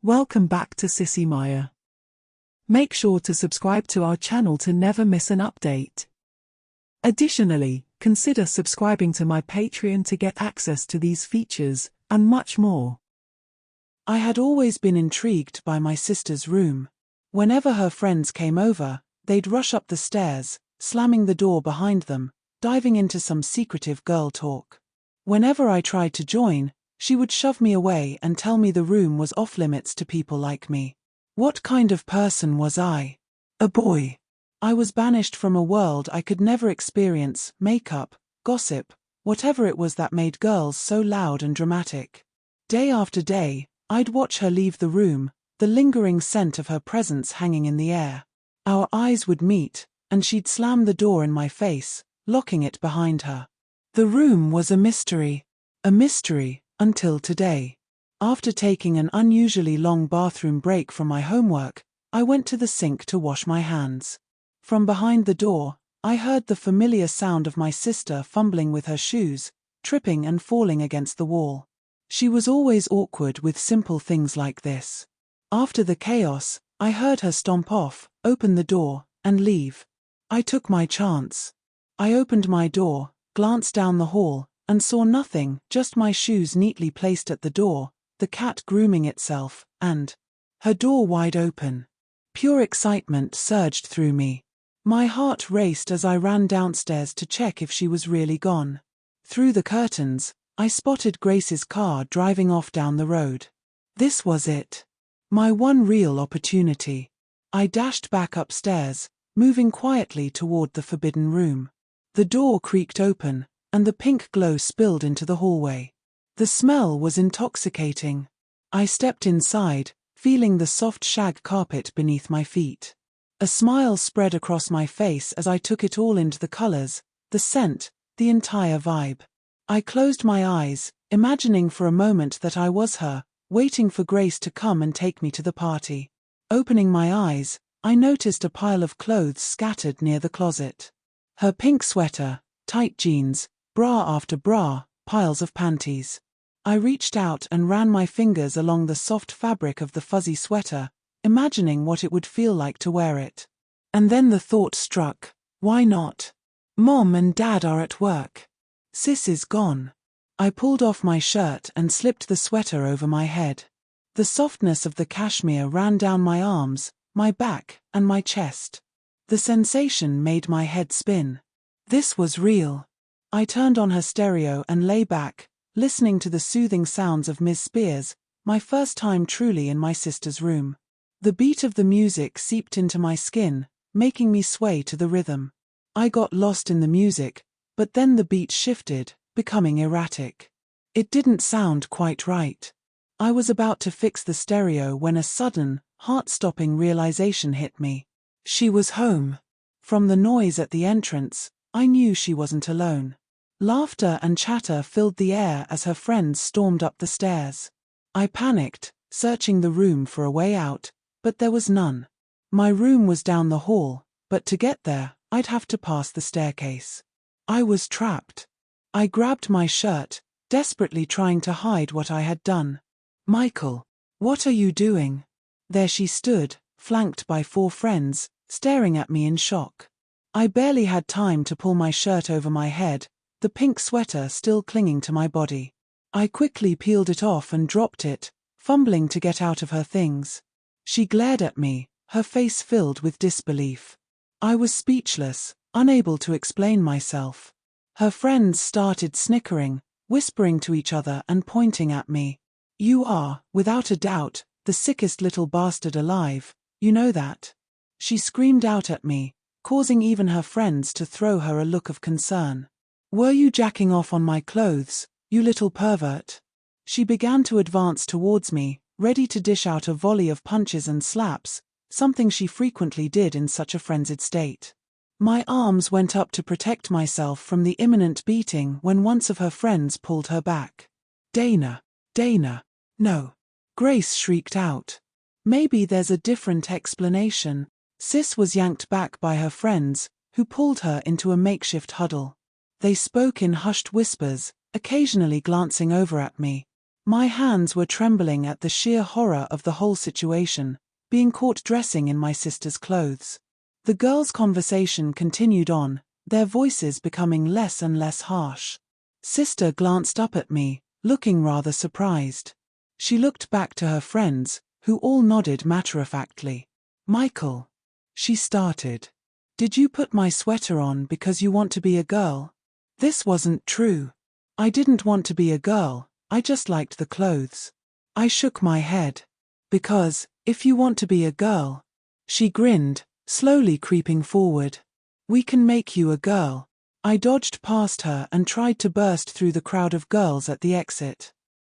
Welcome back to Sissy Maya. Make sure to subscribe to our channel to never miss an update. Additionally, consider subscribing to my Patreon to get access to these features, and much more. I had always been intrigued by my sister's room. Whenever her friends came over, they'd rush up the stairs, slamming the door behind them, diving into some secretive girl talk. Whenever I tried to join, she would shove me away and tell me the room was off-limits to people like me. What kind of person was I? A boy. I was banished from a world I could never experience, makeup, gossip, whatever it was that made girls so loud and dramatic. Day after day, I'd watch her leave the room, the lingering scent of her presence hanging in the air. Our eyes would meet, and she'd slam the door in my face, locking it behind her. The room was a mystery. A mystery. Until today. After taking an unusually long bathroom break from my homework, I went to the sink to wash my hands. From behind the door, I heard the familiar sound of my sister fumbling with her shoes, tripping and falling against the wall. She was always awkward with simple things like this. After the chaos, I heard her stomp off, open the door, and leave. I took my chance. I opened my door, glanced down the hall, and saw nothing, just my shoes neatly placed at the door, the cat grooming itself, and her door wide open. Pure excitement surged through me. My heart raced as I ran downstairs to check if she was really gone. Through the curtains, I spotted Grace's car driving off down the road. This was it. My one real opportunity. I dashed back upstairs, moving quietly toward the forbidden room. The door creaked open, and the pink glow spilled into the hallway. The smell was intoxicating. I stepped inside, feeling the soft shag carpet beneath my feet. A smile spread across my face as I took it all into the colors, the scent, the entire vibe. I closed my eyes, imagining for a moment that I was her, waiting for Grace to come and take me to the party. Opening my eyes, I noticed a pile of clothes scattered near the closet. Her pink sweater, tight jeans, bra after bra, piles of panties. I reached out and ran my fingers along the soft fabric of the fuzzy sweater, imagining what it would feel like to wear it. And then the thought struck, why not? Mom and Dad are at work. Sis is gone. I pulled off my shirt and slipped the sweater over my head. The softness of the cashmere ran down my arms, my back, and my chest. The sensation made my head spin. This was real. I turned on her stereo and lay back, listening to the soothing sounds of Ms. Spears, my first time truly in my sister's room. The beat of the music seeped into my skin, making me sway to the rhythm. I got lost in the music, but then the beat shifted, becoming erratic. It didn't sound quite right. I was about to fix the stereo when a sudden, heart-stopping realization hit me. She was home. From the noise at the entrance, I knew she wasn't alone. Laughter and chatter filled the air as her friends stormed up the stairs. I panicked, searching the room for a way out, but there was none. My room was down the hall, but to get there, I'd have to pass the staircase. I was trapped. I grabbed my shirt, desperately trying to hide what I had done. Michael, what are you doing? There she stood, flanked by 4 friends, staring at me in shock. I barely had time to pull my shirt over my head, the pink sweater still clinging to my body. I quickly peeled it off and dropped it, fumbling to get out of her things. She glared at me, her face filled with disbelief. I was speechless, unable to explain myself. Her friends started snickering, whispering to each other and pointing at me. You are, without a doubt, the sickest little bastard alive, you know that? She screamed out at me, causing even her friends to throw her a look of concern. Were you jacking off on my clothes, you little pervert? She began to advance towards me, ready to dish out a volley of punches and slaps, something she frequently did in such a frenzied state. My arms went up to protect myself from the imminent beating when one of her friends pulled her back. Dana, no. Grace shrieked out. Maybe there's a different explanation. Sis was yanked back by her friends, who pulled her into a makeshift huddle. They spoke in hushed whispers, occasionally glancing over at me. My hands were trembling at the sheer horror of the whole situation, being caught dressing in my sister's clothes. The girls' conversation continued on, their voices becoming less and less harsh. Sister glanced up at me, looking rather surprised. She looked back to her friends, who all nodded matter-of-factly. "Michael," she started, "did you put my sweater on because you want to be a girl?" This wasn't true. I didn't want to be a girl, I just liked the clothes. I shook my head. "Because, if you want to be a girl," she grinned, slowly creeping forward, "we can make you a girl." I dodged past her and tried to burst through the crowd of girls at the exit.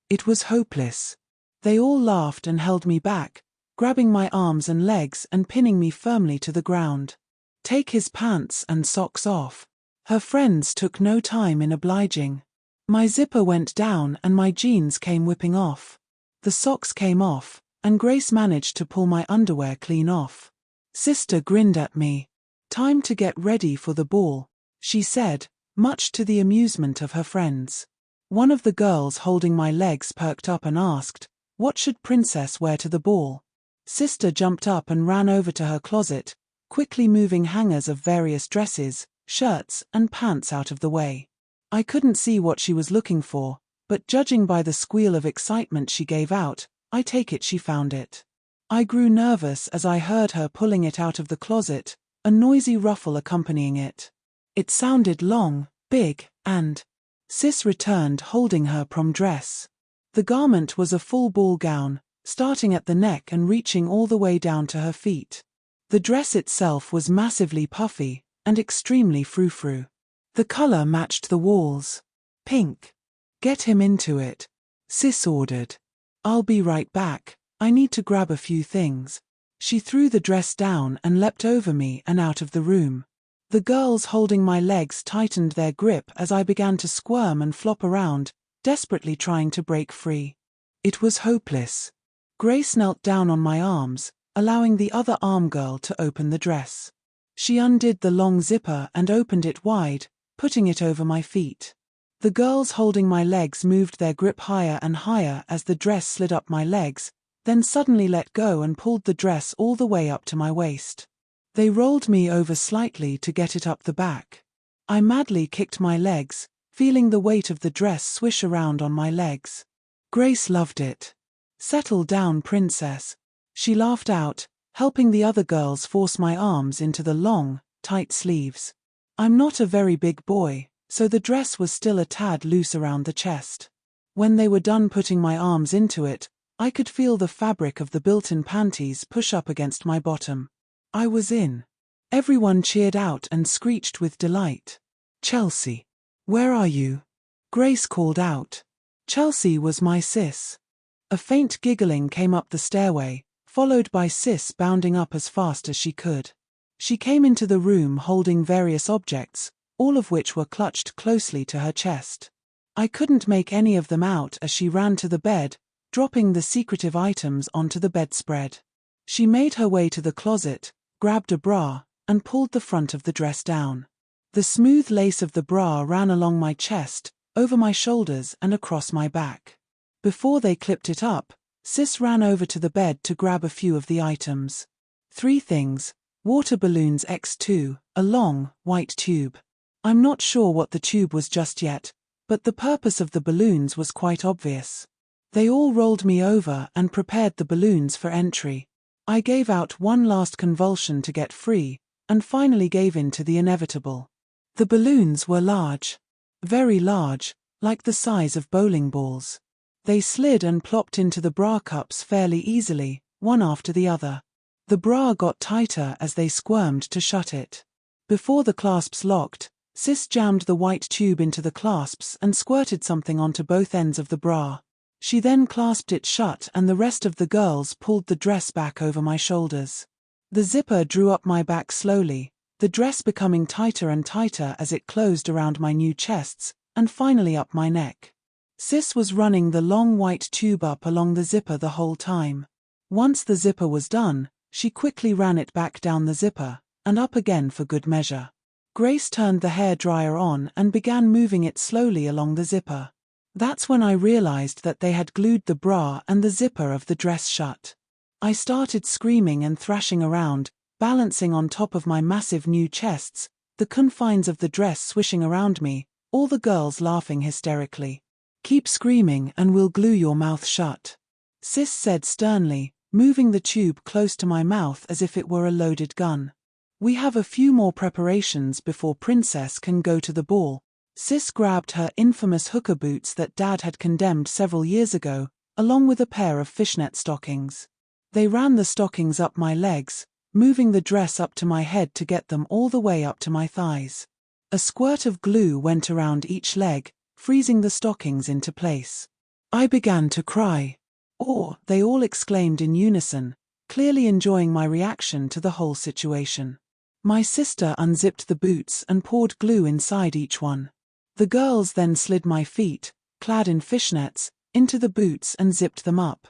It was hopeless. They all laughed and held me back, grabbing my arms and legs and pinning me firmly to the ground. "Take his pants and socks off." Her friends took no time in obliging. My zipper went down and my jeans came whipping off. The socks came off, and Grace managed to pull my underwear clean off. Sister grinned at me. "Time to get ready for the ball," she said, much to the amusement of her friends. One of the girls holding my legs perked up and asked, "What should Princess wear to the ball?" Sister jumped up and ran over to her closet, quickly moving hangers of various dresses, shirts, and pants out of the way. I couldn't see what she was looking for, but judging by the squeal of excitement she gave out, I take it she found it. I grew nervous as I heard her pulling it out of the closet, a noisy ruffle accompanying it. It sounded long, big, and Sis returned holding her prom dress. The garment was a full ball gown, starting at the neck and reaching all the way down to her feet. The dress itself was massively puffy and extremely frou-frou. The color matched the walls. Pink. "Get him into it," Sis ordered. "I'll be right back, I need to grab a few things." She threw the dress down and leapt over me and out of the room. The girls holding my legs tightened their grip as I began to squirm and flop around, desperately trying to break free. It was hopeless. Grace knelt down on my arms, allowing the other arm girl to open the dress. She undid the long zipper and opened it wide, putting it over my feet. The girls holding my legs moved their grip higher and higher as the dress slid up my legs, then suddenly let go and pulled the dress all the way up to my waist. They rolled me over slightly to get it up the back. I madly kicked my legs, feeling the weight of the dress swish around on my legs. Grace loved it. "Settle down, Princess," she laughed out, helping the other girls force my arms into the long, tight sleeves. I'm not a very big boy, so the dress was still a tad loose around the chest. When they were done putting my arms into it, I could feel the fabric of the built-in panties push up against my bottom. I was in. Everyone cheered out and screeched with delight. "Chelsea, where are you?" Grace called out. Chelsea was my sis. A faint giggling came up the stairway, followed by Sis bounding up as fast as she could. She came into the room holding various objects, all of which were clutched closely to her chest. I couldn't make any of them out as she ran to the bed, dropping the secretive items onto the bedspread. She made her way to the closet, grabbed a bra, and pulled the front of the dress down. The smooth lace of the bra ran along my chest, over my shoulders and across my back. Before they clipped it up, Sis ran over to the bed to grab a few of the items. 3 things. Water balloons X2, a long, white tube. I'm not sure what the tube was just yet, but the purpose of the balloons was quite obvious. They all rolled me over and prepared the balloons for entry. I gave out one last convulsion to get free, and finally gave in to the inevitable. The balloons were large. Very large, like the size of bowling balls. They slid and plopped into the bra cups fairly easily, one after the other. The bra got tighter as they squirmed to shut it. Before the clasps locked, Sis jammed the white tube into the clasps and squirted something onto both ends of the bra. She then clasped it shut and the rest of the girls pulled the dress back over my shoulders. The zipper drew up my back slowly, the dress becoming tighter and tighter as it closed around my new chests, and finally up my neck. Sis was running the long white tube up along the zipper the whole time. Once the zipper was done, she quickly ran it back down the zipper, and up again for good measure. Grace turned the hairdryer on and began moving it slowly along the zipper. That's when I realized that they had glued the bra and the zipper of the dress shut. I started screaming and thrashing around, balancing on top of my massive new chests, the confines of the dress swishing around me, all the girls laughing hysterically. "Keep screaming and we'll glue your mouth shut," Sis said sternly, moving the tube close to my mouth as if it were a loaded gun. "We have a few more preparations before Princess can go to the ball." Sis grabbed her infamous hooker boots that Dad had condemned several years ago, along with a pair of fishnet stockings. They ran the stockings up my legs, moving the dress up to my head to get them all the way up to my thighs. A squirt of glue went around each leg, freezing the stockings into place. I began to cry. "Oh!" they all exclaimed in unison, clearly enjoying my reaction to the whole situation. My sister unzipped the boots and poured glue inside each one. The girls then slid my feet, clad in fishnets, into the boots and zipped them up.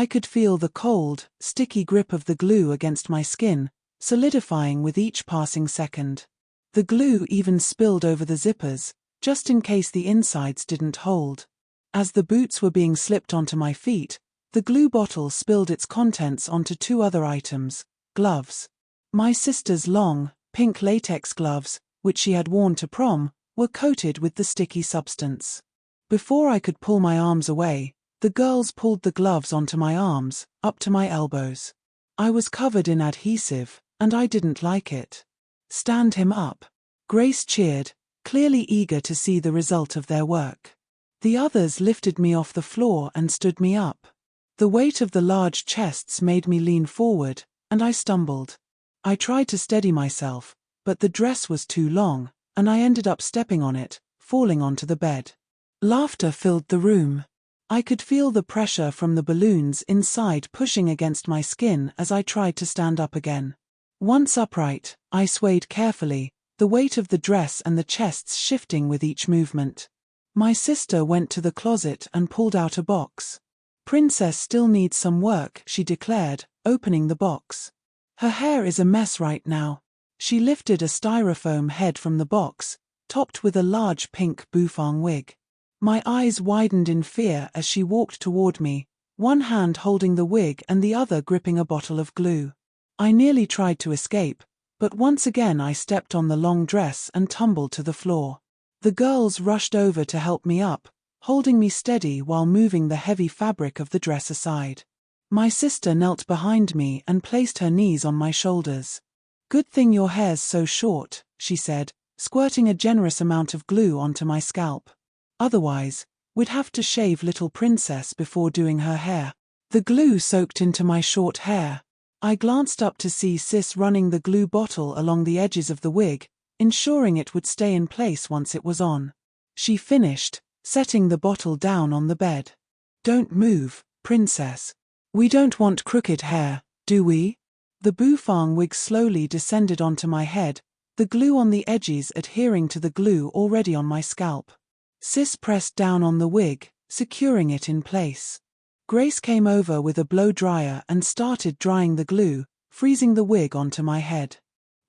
I could feel the cold, sticky grip of the glue against my skin, solidifying with each passing second. The glue even spilled over the zippers, just in case the insides didn't hold. As the boots were being slipped onto my feet, the glue bottle spilled its contents onto two other items: gloves. My sister's long, pink latex gloves, which she had worn to prom, were coated with the sticky substance. Before I could pull my arms away, the girls pulled the gloves onto my arms, up to my elbows. I was covered in adhesive, and I didn't like it. "Stand him up," Grace cheered, clearly eager to see the result of their work. The others lifted me off the floor and stood me up. The weight of the large chests made me lean forward, and I stumbled. I tried to steady myself, but the dress was too long, and I ended up stepping on it, falling onto the bed. Laughter filled the room. I could feel the pressure from the balloons inside pushing against my skin as I tried to stand up again. Once upright, I swayed carefully, the weight of the dress and the chests shifting with each movement. My sister went to the closet and pulled out a box. "Princess still needs some work," she declared, opening the box. "Her hair is a mess right now." She lifted a styrofoam head from the box, topped with a large pink bouffant wig. My eyes widened in fear as she walked toward me, one hand holding the wig and the other gripping a bottle of glue. I nearly tried to escape, but once again I stepped on the long dress and tumbled to the floor. The girls rushed over to help me up, holding me steady while moving the heavy fabric of the dress aside. My sister knelt behind me and placed her knees on my shoulders. "Good thing your hair's so short," she said, squirting a generous amount of glue onto my scalp. "Otherwise, we'd have to shave little Princess before doing her hair." The glue soaked into my short hair. I glanced up to see Sis running the glue bottle along the edges of the wig, ensuring it would stay in place once it was on. She finished, setting the bottle down on the bed. "Don't move, Princess. We don't want crooked hair, do we?" The bouffant wig slowly descended onto my head, the glue on the edges adhering to the glue already on my scalp. Sis pressed down on the wig, securing it in place. Grace came over with a blow dryer and started drying the glue, freezing the wig onto my head.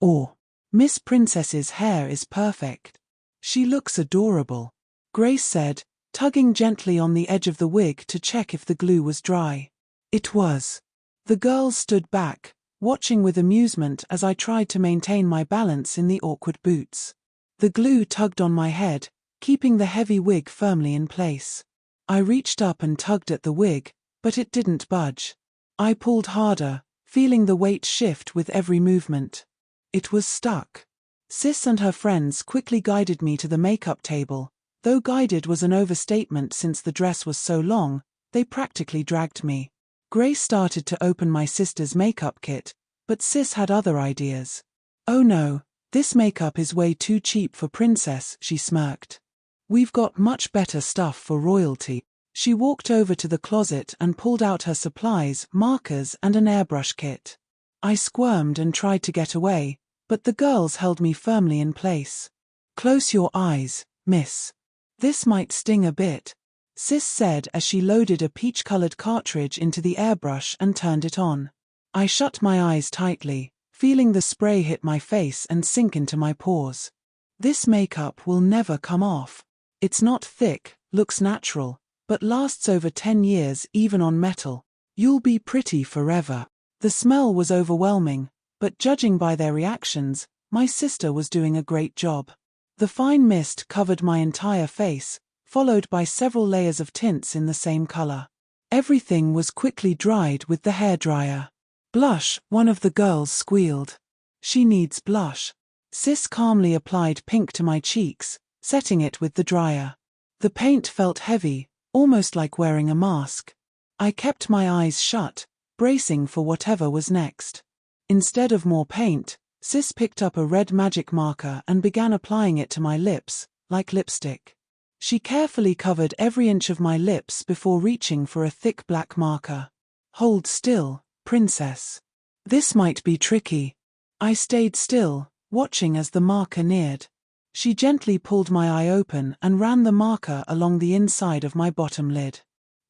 "Oh, Miss Princess's hair is perfect. She looks adorable," Grace said, tugging gently on the edge of the wig to check if the glue was dry. It was. The girls stood back, watching with amusement as I tried to maintain my balance in the awkward boots. The glue tugged on my head, keeping the heavy wig firmly in place. I reached up and tugged at the wig, but it didn't budge. I pulled harder, feeling the weight shift with every movement. It was stuck. Sis and her friends quickly guided me to the makeup table. Though guided was an overstatement since the dress was so long, they practically dragged me. Grace started to open my sister's makeup kit, but Sis had other ideas. "Oh no, this makeup is way too cheap for Princess," she smirked. "We've got much better stuff for royalty." She walked over to the closet and pulled out her supplies, markers and an airbrush kit. I squirmed and tried to get away, but the girls held me firmly in place. "Close your eyes, miss. This might sting a bit," Sis said as she loaded a peach-colored cartridge into the airbrush and turned it on. I shut my eyes tightly, feeling the spray hit my face and sink into my pores. "This makeup will never come off. It's not thick, looks natural, but lasts over 10 years even on metal. You'll be pretty forever. The smell was overwhelming, but judging by their reactions, my sister was doing a great job. The fine mist covered my entire face, followed by several layers of tints in the same color. Everything was quickly dried with the hairdryer. Blush, one of the girls squealed. She needs blush. Sis calmly applied pink to my cheeks, setting it with the dryer. The paint felt heavy, almost like wearing a mask. I kept my eyes shut, bracing for whatever was next. Instead of more paint, Sis picked up a red magic marker and began applying it to my lips, like lipstick. She carefully covered every inch of my lips before reaching for a thick black marker. Hold still, princess. This might be tricky. I stayed still, watching as the marker neared. She gently pulled my eye open and ran the marker along the inside of my bottom lid.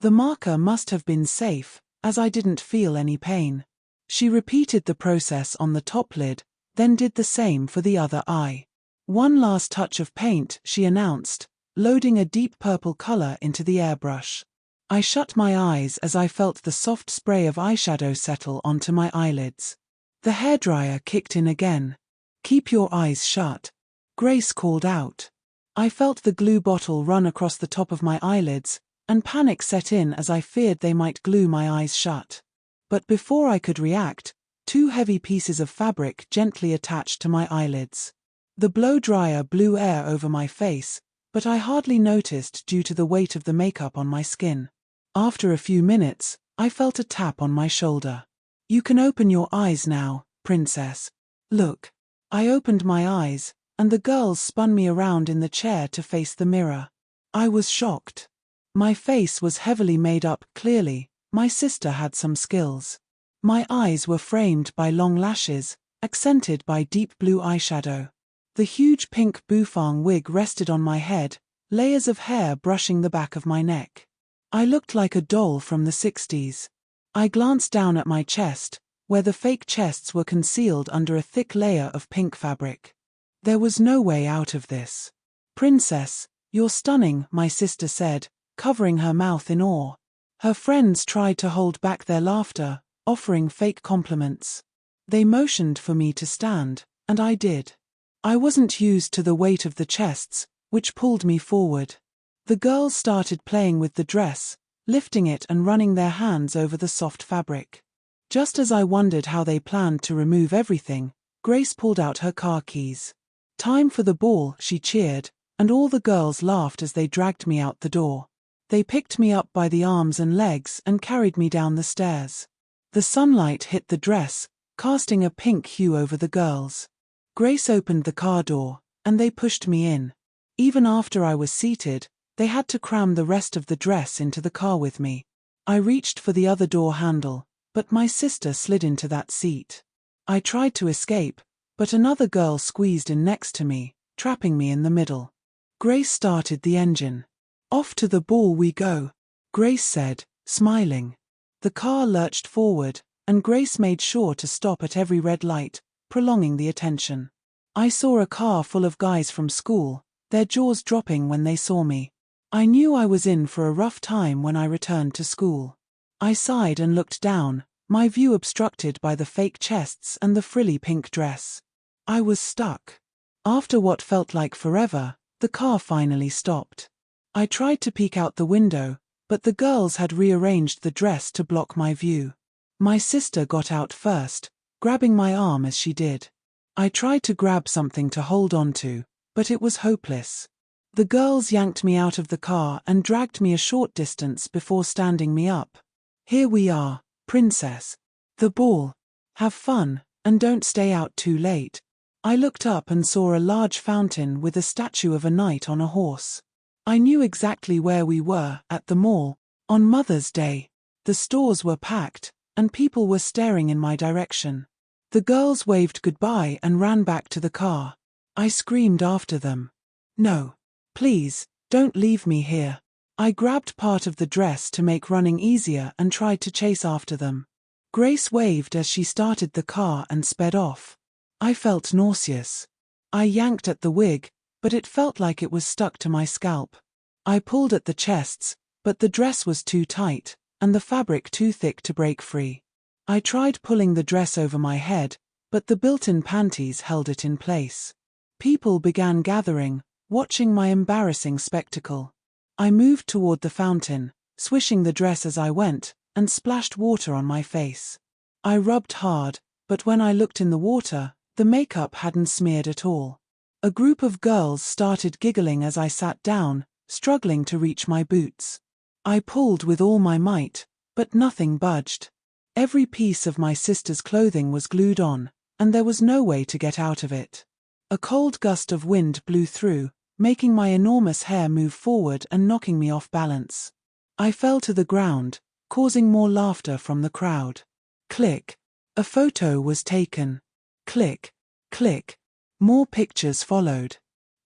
The marker must have been safe, as I didn't feel any pain. She repeated the process on the top lid, then did the same for the other eye. One last touch of paint, she announced, loading a deep purple color into the airbrush. I shut my eyes as I felt the soft spray of eyeshadow settle onto my eyelids. The hairdryer kicked in again. Keep your eyes shut, Grace called out. I felt the glue bottle run across the top of my eyelids, and panic set in as I feared they might glue my eyes shut. But before I could react, 2 heavy pieces of fabric gently attached to my eyelids. The blow dryer blew air over my face, but I hardly noticed due to the weight of the makeup on my skin. After a few minutes, I felt a tap on my shoulder. You can open your eyes now, princess. Look. I opened my eyes, and the girls spun me around in the chair to face the mirror. I was shocked. My face was heavily made up. Clearly, my sister had some skills. My eyes were framed by long lashes, accented by deep blue eyeshadow. The huge pink bouffant wig rested on my head, layers of hair brushing the back of my neck. I looked like a doll from the 60s. I glanced down at my chest, where the fake chests were concealed under a thick layer of pink fabric. There was no way out of this. Princess, you're stunning, my sister said, covering her mouth in awe. Her friends tried to hold back their laughter, offering fake compliments. They motioned for me to stand, and I did. I wasn't used to the weight of the chests, which pulled me forward. The girls started playing with the dress, lifting it and running their hands over the soft fabric. Just as I wondered how they planned to remove everything, Grace pulled out her car keys. Time for the ball, she cheered, and all the girls laughed as they dragged me out the door. They picked me up by the arms and legs and carried me down the stairs. The sunlight hit the dress, casting a pink hue over the girls. Grace opened the car door, and they pushed me in. Even after I was seated, they had to cram the rest of the dress into the car with me. I reached for the other door handle, but my sister slid into that seat. I tried to escape, but another girl squeezed in next to me, trapping me in the middle. Grace started the engine. Off to the ball we go, Grace said, smiling. The car lurched forward, and Grace made sure to stop at every red light, prolonging the attention. I saw a car full of guys from school, their jaws dropping when they saw me. I knew I was in for a rough time when I returned to school. I sighed and looked down, my view obstructed by the fake chests and the frilly pink dress. I was stuck. After what felt like forever, the car finally stopped. I tried to peek out the window, but the girls had rearranged the dress to block my view. My sister got out first, grabbing my arm as she did. I tried to grab something to hold on to, but it was hopeless. The girls yanked me out of the car and dragged me a short distance before standing me up. Here we are, princess. The ball. Have fun, and don't stay out too late. I looked up and saw a large fountain with a statue of a knight on a horse. I knew exactly where we were, at the mall, on Mother's Day. The stores were packed, and people were staring in my direction. The girls waved goodbye and ran back to the car. I screamed after them. No. Please, don't leave me here. I grabbed part of the dress to make running easier and tried to chase after them. Grace waved as she started the car and sped off. I felt nauseous. I yanked at the wig, but it felt like it was stuck to my scalp. I pulled at the chests, but the dress was too tight, and the fabric too thick to break free. I tried pulling the dress over my head, but the built-in panties held it in place. People began gathering, watching my embarrassing spectacle. I moved toward the fountain, swishing the dress as I went, and splashed water on my face. I rubbed hard, but when I looked in the water, the makeup hadn't smeared at all. A group of girls started giggling as I sat down, struggling to reach my boots. I pulled with all my might, but nothing budged. Every piece of my sister's clothing was glued on, and there was no way to get out of it. A cold gust of wind blew through, making my enormous hair move forward and knocking me off balance. I fell to the ground, causing more laughter from the crowd. Click. A photo was taken. Click. Click. More pictures followed.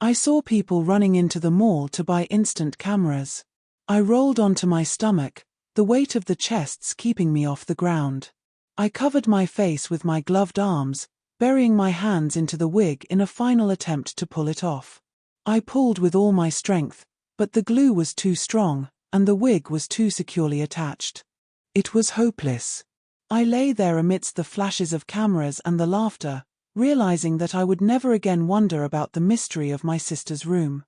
I saw people running into the mall to buy instant cameras. I rolled onto my stomach, the weight of the chests keeping me off the ground. I covered my face with my gloved arms, burying my hands into the wig in a final attempt to pull it off. I pulled with all my strength, but the glue was too strong, and the wig was too securely attached. It was hopeless. I lay there amidst the flashes of cameras and the laughter, realizing that I would never again wonder about the mystery of my sister's room.